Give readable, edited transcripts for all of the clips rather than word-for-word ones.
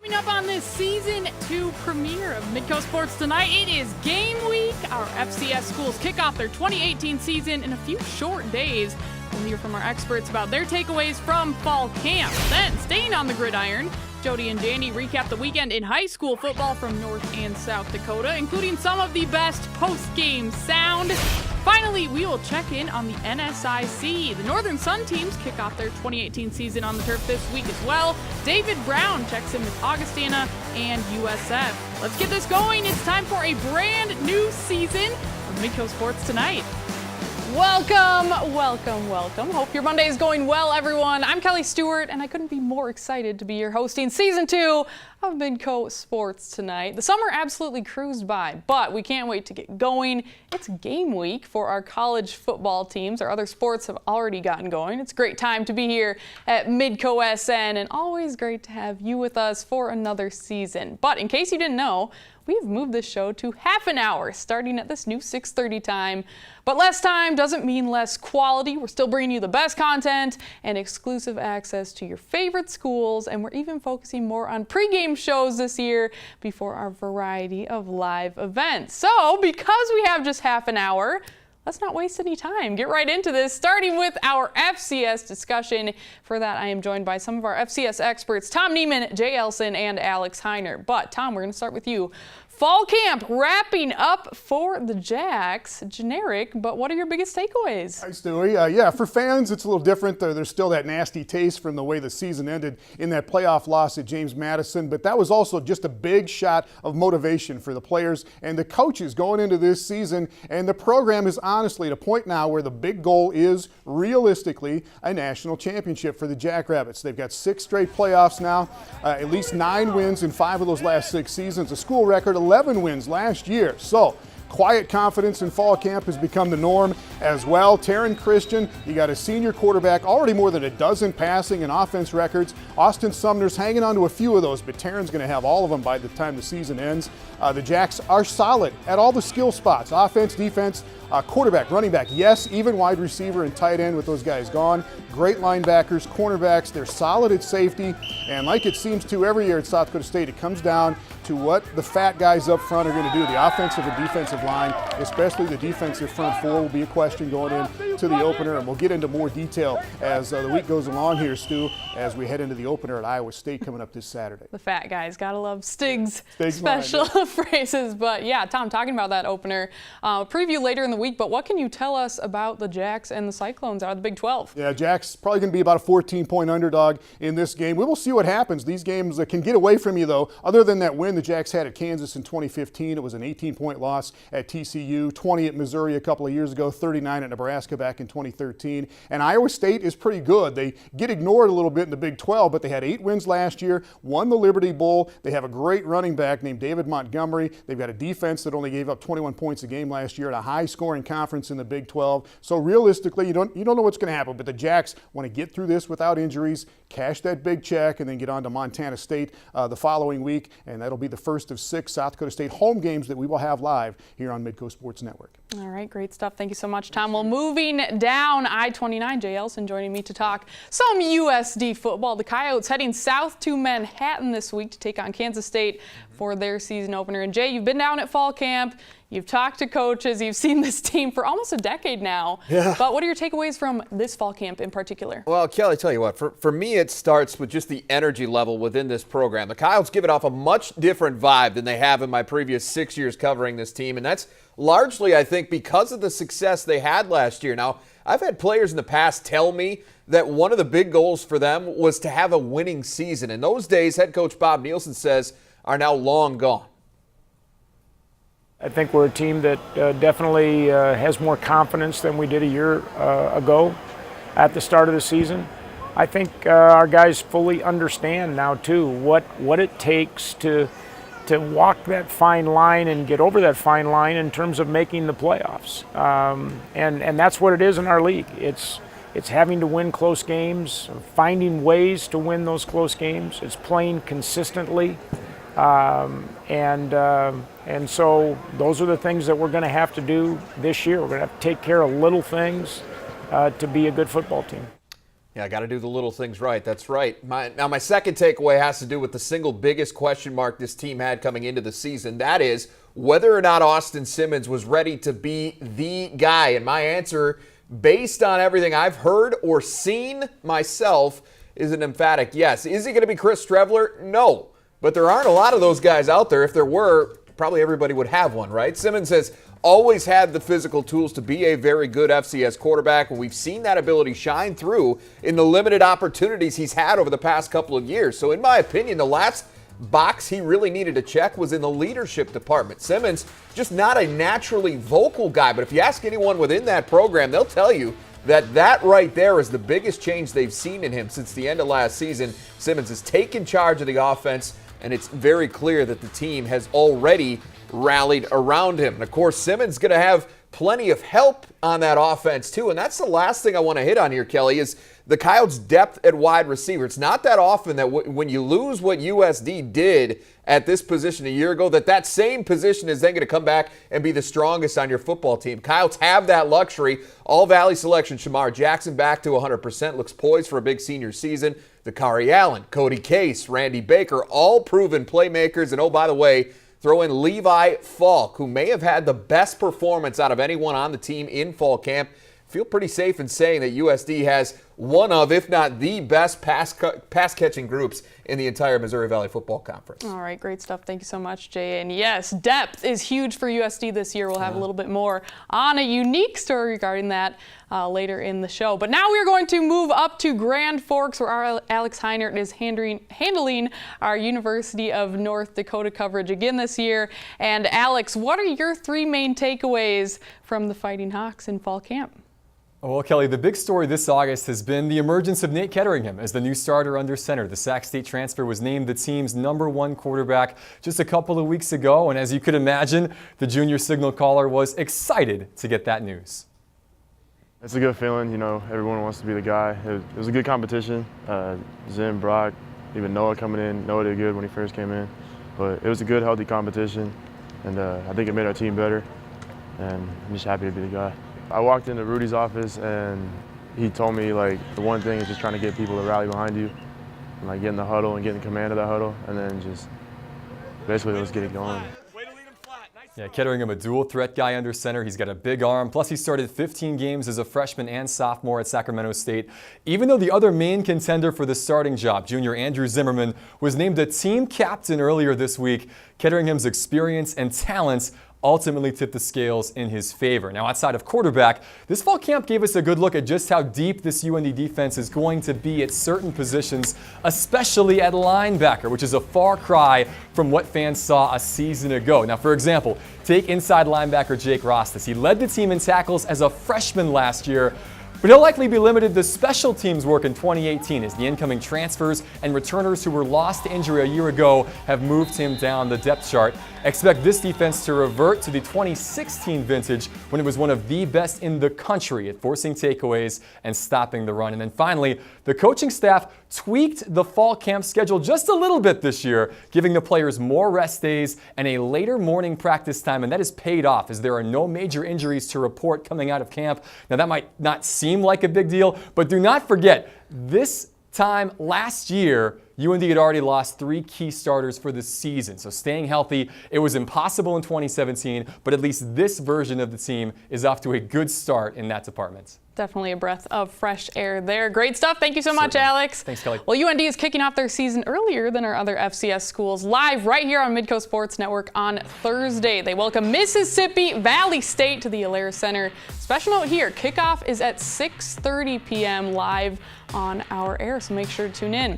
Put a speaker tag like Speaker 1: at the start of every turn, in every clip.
Speaker 1: Coming up on this Season 2 premiere of Midco Sports Tonight, it is game week. Our FCS schools kick off their 2018 season in a few short days. We'll hear from our experts about their takeaways from fall camp. Then, staying on the gridiron, Jody and Jandy recap the weekend in high school football from North and South Dakota, including some of the best post-game sound. Finally, we will check in on the NSIC. The Northern Sun teams kick off their 2018 season on the turf this week as well. David Brown checks in with Augustana and USF. Let's get this going. It's time for a brand new season of Midco Sports Tonight. Welcome, welcome, welcome. Hope your Monday is going well, everyone. I'm Kelly Stewart, and I couldn't be more excited to be here hosting Season 2 of Midco Sports Tonight. The summer absolutely cruised by, but we can't wait to get going. It's game week for our college football teams. Our other sports have already gotten going. It's a great time to be here at MidcoSN, and always great to have you with us for another season. But in case you didn't know, we've moved this show to half an hour, starting at this new 6:30 time. But less time doesn't mean less quality. We're still bringing you the best content and exclusive access to your favorite schools, and we're even focusing more on pregame shows this year before our variety of live events. So, because we have just half an hour, let's not waste any time. Get right into this, starting with our FCS discussion. For that, I am joined by some of our FCS experts, Tom Nieman, Jay Elsen, and Alex Heinert. But Tom, we're going to start with you. Fall camp wrapping up for the Jacks. Generic, but what are your biggest takeaways?
Speaker 2: Hi, Stewie. Yeah, for fans, it's a little different. There's still that nasty taste from the way the season ended in that playoff loss at James Madison, but that was also just a big shot of motivation for the players and the coaches going into this season. And the program is honestly at a point now where the big goal is realistically a national championship for the Jackrabbits. They've got 6 straight playoffs now, at least 9 wins in 5 of those last 6 seasons, a school record 11 wins last year. So quiet confidence in fall camp has become the norm as well. Taryn Christian, you got a senior quarterback, already more than a dozen passing and offense records. Austin Sumner's hanging on to a few of those, but Taryn's going to have all of them by the time the season ends. The Jacks are solid at all the skill spots, offense, defense, quarterback, running back, yes, even wide receiver and tight end with those guys gone. Great linebackers, cornerbacks, they're solid at safety, and like it seems to every year at South Dakota State, it comes down to what the fat guys up front are going to do. The offensive and defensive line, especially the defensive front four, will be a question going into the opener, and we'll get into more detail as the week goes along here, Stu, as we head into the opener at Iowa State coming up this Saturday.
Speaker 1: The fat guys, gotta love Stig's special phrases. But yeah, Tom, talking about that opener, preview later in the week, but what can you tell us about the Jacks and the Cyclones out of the Big 12?
Speaker 2: Yeah, Jacks probably going to be about a 14-point underdog in this game. We will see what happens. These games can get away from you, though. Other than that win the Jacks had at Kansas in 2015, it was an 18-point loss at TCU, 20 at Missouri a couple of years ago, 39 at Nebraska back in 2013. And Iowa State is pretty good. They get ignored a little bit in the Big 12, but they had 8 wins last year, won the Liberty Bowl. They have a great running back named David Montgomery. They've got a defense that only gave up 21 points a game last year at a high-scoring conference in the Big 12. So realistically, you don't know what's going to happen, but the Jacks want to get through this without injuries, cash that big check, and then get on to Montana State the following week, and that'll be the first of 6 South Dakota State home games that we will have live here on Midco Sports Network.
Speaker 1: All right, great stuff. Thank you so much, Tom. Well, moving down I-29, Jay Elsen joining me to talk some USD football. The Coyotes heading south to Manhattan this week to take on Kansas State for their season opener. And Jay, you've been down at fall camp. You've talked to coaches. You've seen this team for almost a decade now.
Speaker 3: Yeah.
Speaker 1: But what are your takeaways from this fall camp in particular?
Speaker 3: Well, Kelly, tell you what, for me it starts with just the energy level within this program. The Coyotes give it off a much different vibe than they have in my previous 6 years covering this team, and that's largely, I think, because of the success they had last year. Now, I've had players in the past tell me that one of the big goals for them was to have a winning season. In those days, head coach Bob Nielsen says, are now long gone.
Speaker 4: I think we're a team that definitely has more confidence than we did a year ago at the start of the season. I think our guys fully understand now, too, what it takes to walk that fine line and get over that fine line in terms of making the playoffs. And that's what it is in our league. It's having to win close games, finding ways to win those close games. It's playing consistently. And so those are the things that we're going to have to do this year. We're going to have to take care of little things to be a good football team.
Speaker 3: Yeah, I got to do the little things right. That's right. My second takeaway has to do with the single biggest question mark this team had coming into the season. That is whether or not Austin Simmons was ready to be the guy. And my answer, based on everything I've heard or seen myself, is an emphatic yes. Is he going to be Chris Streveler? No. But there aren't a lot of those guys out there. If there were, probably everybody would have one, right? Simmons has always had the physical tools to be a very good FCS quarterback, and we've seen that ability shine through in the limited opportunities he's had over the past couple of years. So in my opinion, the last box he really needed to check was in the leadership department. Simmons, just not a naturally vocal guy, but if you ask anyone within that program, they'll tell you that right there is the biggest change they've seen in him since the end of last season. Simmons has taken charge of the offense, and it's very clear that the team has already rallied around him. And of course, Simmons going to have plenty of help on that offense too. And that's the last thing I want to hit on here, Kelly, is the Coyotes' depth at wide receiver. It's not that often that when you lose what USD did at this position a year ago, that same position is then going to come back and be the strongest on your football team. Coyotes have that luxury. All Valley selection, Shamar Jackson back to 100%, looks poised for a big senior season. Dakari Allen, Cody Case, Randy Baker, all proven playmakers. And oh, by the way, throw in Levi Falk, who may have had the best performance out of anyone on the team in fall camp. Feel pretty safe in saying that USD has one of, if not the best pass-catching groups in the entire Missouri Valley Football Conference.
Speaker 1: All right, great stuff. Thank you so much, Jay. And yes, depth is huge for USD this year. We'll have a little bit more on a unique story regarding that later in the show. But now we're going to move up to Grand Forks, where our Alex Heinert is handling our University of North Dakota coverage again this year. And Alex, what are your three main takeaways from the Fighting Hawks in fall camp?
Speaker 5: Well, Kelly, the big story this August has been the emergence of Nate Ketteringham as the new starter under center. The Sac State transfer was named the team's #1 quarterback just a couple of weeks ago, and as you could imagine, the junior signal caller was excited to get that news.
Speaker 6: It's a good feeling, you know, everyone wants to be the guy. It was a good competition. Zim, Brock, even Noah coming in. Noah did good when he first came in, but it was a good, healthy competition, and I think it made our team better, and I'm just happy to be the guy. I walked into Rudy's office and he told me, like, the one thing is just trying to get people to rally behind you and, like, get in the huddle and get in command of that huddle, and then just basically let's get it going.
Speaker 5: Yeah, Ketteringham, a dual threat guy under center. He's got a big arm. Plus, he started 15 games as a freshman and sophomore at Sacramento State. Even though the other main contender for the starting job, junior Andrew Zimmerman, was named a team captain earlier this week, Ketteringham's experience and talents ultimately tipped the scales in his favor. Now, outside of quarterback, this fall camp gave us a good look at just how deep this UND defense is going to be at certain positions, especially at linebacker, which is a far cry from what fans saw a season ago. Now, for example, take inside linebacker Jake Rostas. He led the team in tackles as a freshman last year, but he'll likely be limited to special teams work in 2018 as the incoming transfers and returners who were lost to injury a year ago have moved him down the depth chart. Expect this defense to revert to the 2016 vintage when it was one of the best in the country at forcing takeaways and stopping the run. And then finally, the coaching staff tweaked the fall camp schedule just a little bit this year, giving the players more rest days and a later morning practice time, and that has paid off as there are no major injuries to report coming out of camp. Now, that might not seem like a big deal, but do not forget, this time last year, UND had already lost 3 key starters for the season. So staying healthy, it was impossible in 2017, but at least this version of the team is off to a good start in that department.
Speaker 1: Definitely a breath of fresh air there. Great stuff. Thank you so much, Alex.
Speaker 5: Thanks, Kelly.
Speaker 1: Well, UND is kicking off their season earlier than our other FCS schools, live right here on Midco Sports Network on Thursday. They welcome Mississippi Valley State to the Alaris Center. Special note here, kickoff is at 6:30 p.m. live on our air, so make sure to tune in.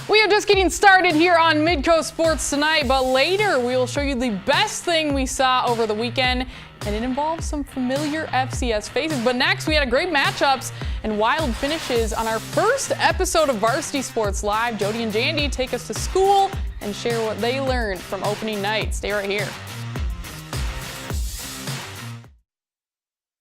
Speaker 1: We are just getting started here on Midco Sports tonight, but later we will show you the best thing we saw over the weekend, and it involves some familiar FCS faces. But next, we had a great matchups and wild finishes on our first episode of Varsity Sports Live. Jody and Jandy take us to school and share what they learned from opening night. Stay right here.